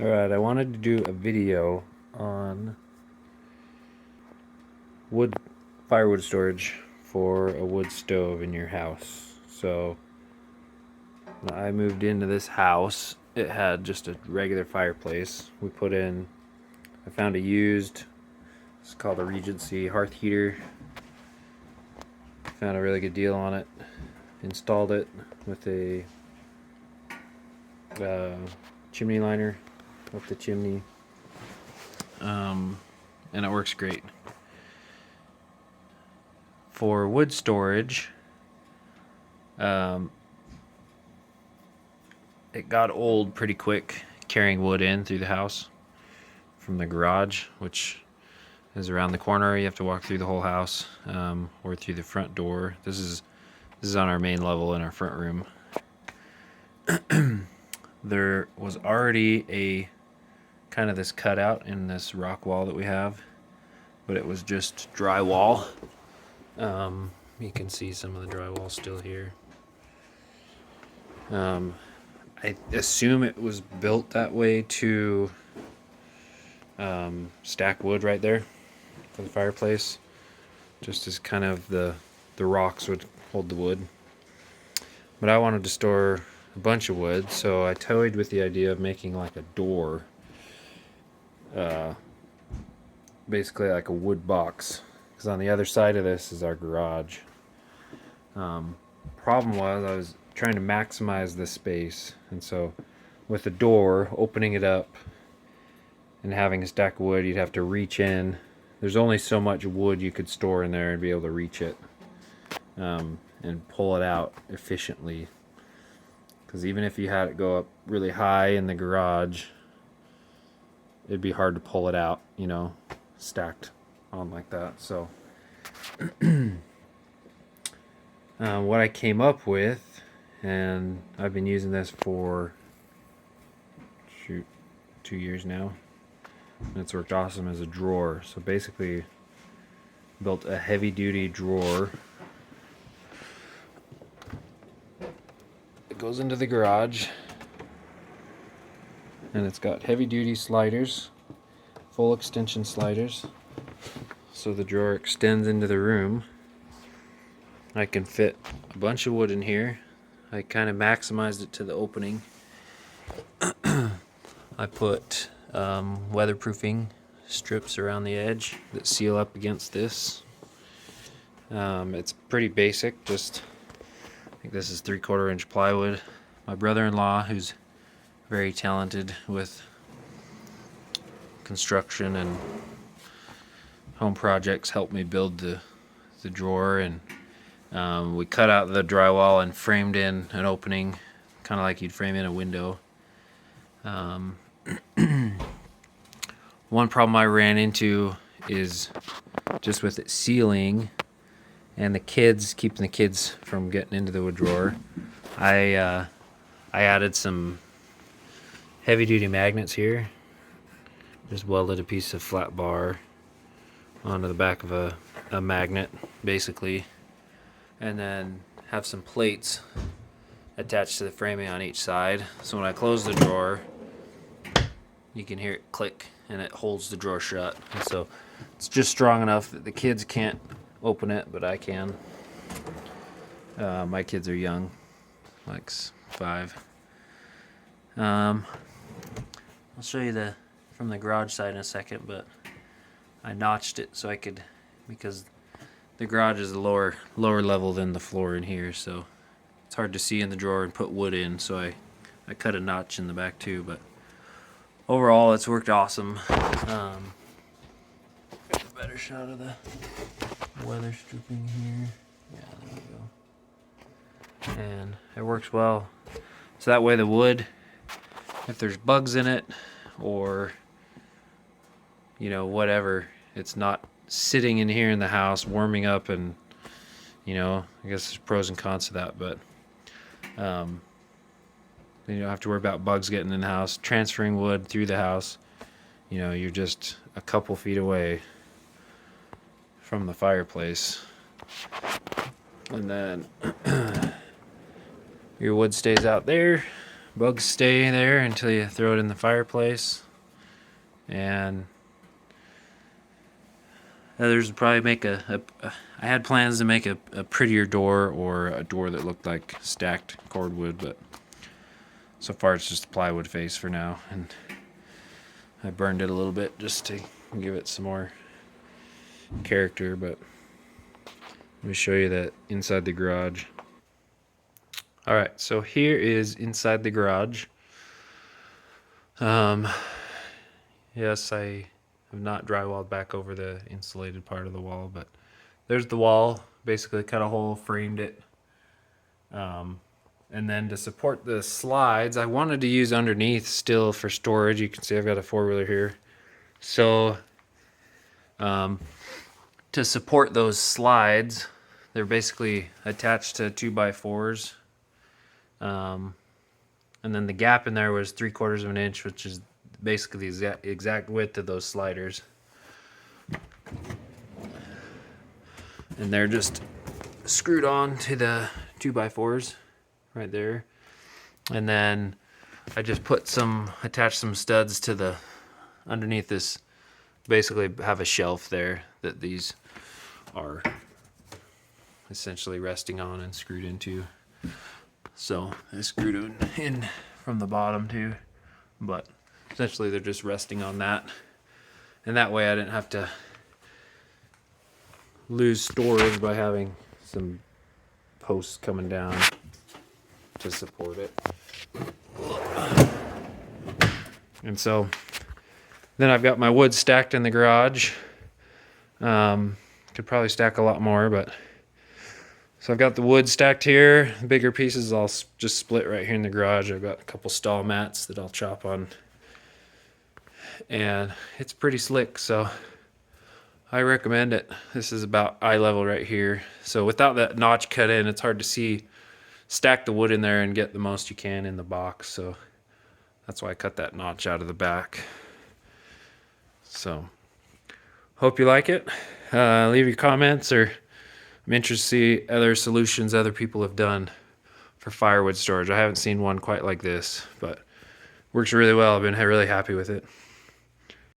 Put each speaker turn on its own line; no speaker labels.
Alright, I wanted to do a video on wood firewood storage for a wood stove in your house. So when I moved into this house, it had just a regular fireplace. I found a used, it's called a Regency hearth heater. Found a really good deal on it. Installed it with a chimney liner up the chimney. And it works great. For wood storage, it got old pretty quick carrying wood in through the house from the garage, which is around the corner. You have to walk through the whole house, or through the front door. This is on our main level in our front room. There was already a kind of this cutout in this rock wall that we have, but it was just drywall. You can see some of the drywall still here. I assume it was built that way to stack wood right there for the fireplace, just as kind of the rocks would hold the wood. But I wanted to store a bunch of wood, so I toyed with the idea of making like a door, basically like a wood box, because on the other side of this is our garage. Problem was I was trying to maximize the space, and so with the door, opening it up and having a stack of wood, you'd have to reach in. There's only so much wood you could store in there and be able to reach it, and pull it out efficiently. Because even if you had it go up really high in the garage, it'd be hard to pull it out, stacked on like that. So what I came up with, and I've been using this for 2 years now, and it's worked awesome as a drawer. So basically built a heavy duty drawer. It goes into the garage, and it's got heavy duty sliders, full extension sliders, so the drawer extends into the room. I can fit a bunch of wood in here. I kind of maximized it to the opening. I put weatherproofing strips around the edge that seal up against this. It's pretty basic, I think this is 3/4 inch plywood. My brother-in-law, who's very talented with construction and home projects, helped me build the drawer, and we cut out the drywall and framed in an opening, kind of like you'd frame in a window. One problem I ran into is just with it sealing and keeping the kids from getting into the wood drawer. I added some heavy duty magnets here. Just welded a piece of flat bar onto the back of a magnet, basically, and then have some plates attached to the framing on each side. So when I close the drawer, you can hear it click, and it holds the drawer shut. And so it's just strong enough that the kids can't open it, but I can. My kids are young, like 5. I'll show you from the garage side in a second, but I notched it so I could, because the garage is a lower level than the floor in here, so it's hard to see in the drawer and put wood in, so I cut a notch in the back too. But overall, it's worked awesome. Got a better shot of the weather stripping here. Yeah, there we go. And it works well. So that way the wood, if there's bugs in it or whatever, it's not sitting in here in the house warming up, and I guess there's pros and cons to that, but then you don't have to worry about bugs getting in the house, transferring wood through the house. You're just a couple feet away from the fireplace, and then your wood stays out there, bugs stay there until you throw it in the fireplace. And others would probably make I had plans to make a prettier door, or a door that looked like stacked cordwood, but so far it's just a plywood face for now. And I burned it a little bit just to give it some more character, but let me show you that inside the garage. Alright, so here is inside the garage. Yes, I have not drywalled back over the insulated part of the wall, but there's the wall. Basically cut a hole, framed it. And then to support the slides, I wanted to use underneath still for storage. You can see I've got a four-wheeler here. So to support those slides, they're basically attached to 2x4s. And then the gap in there was 3/4 of an inch, which is basically the exact width of those sliders. And they're just screwed on to the 2x4s right there. And then I just attached some studs to the underneath this. Basically have a shelf there that these are essentially resting on and screwed into. So I screwed in from the bottom too, but essentially they're just resting on that. And that way I didn't have to lose storage by having some posts coming down to support it. And so then I've got my wood stacked in the garage. Could probably stack a lot more, but so I've got the wood stacked here. The bigger pieces I'll just split right here in the garage. I've got a couple stall mats that I'll chop on, and it's pretty slick, so I recommend it. This is about eye level right here. So without that notch cut in, it's hard to stack the wood in there and get the most you can in the box. So that's why I cut that notch out of the back. So hope you like it. Leave your comments, or I'm interested to see other solutions other people have done for firewood storage. I haven't seen one quite like this, but works really well. I've been really happy with it.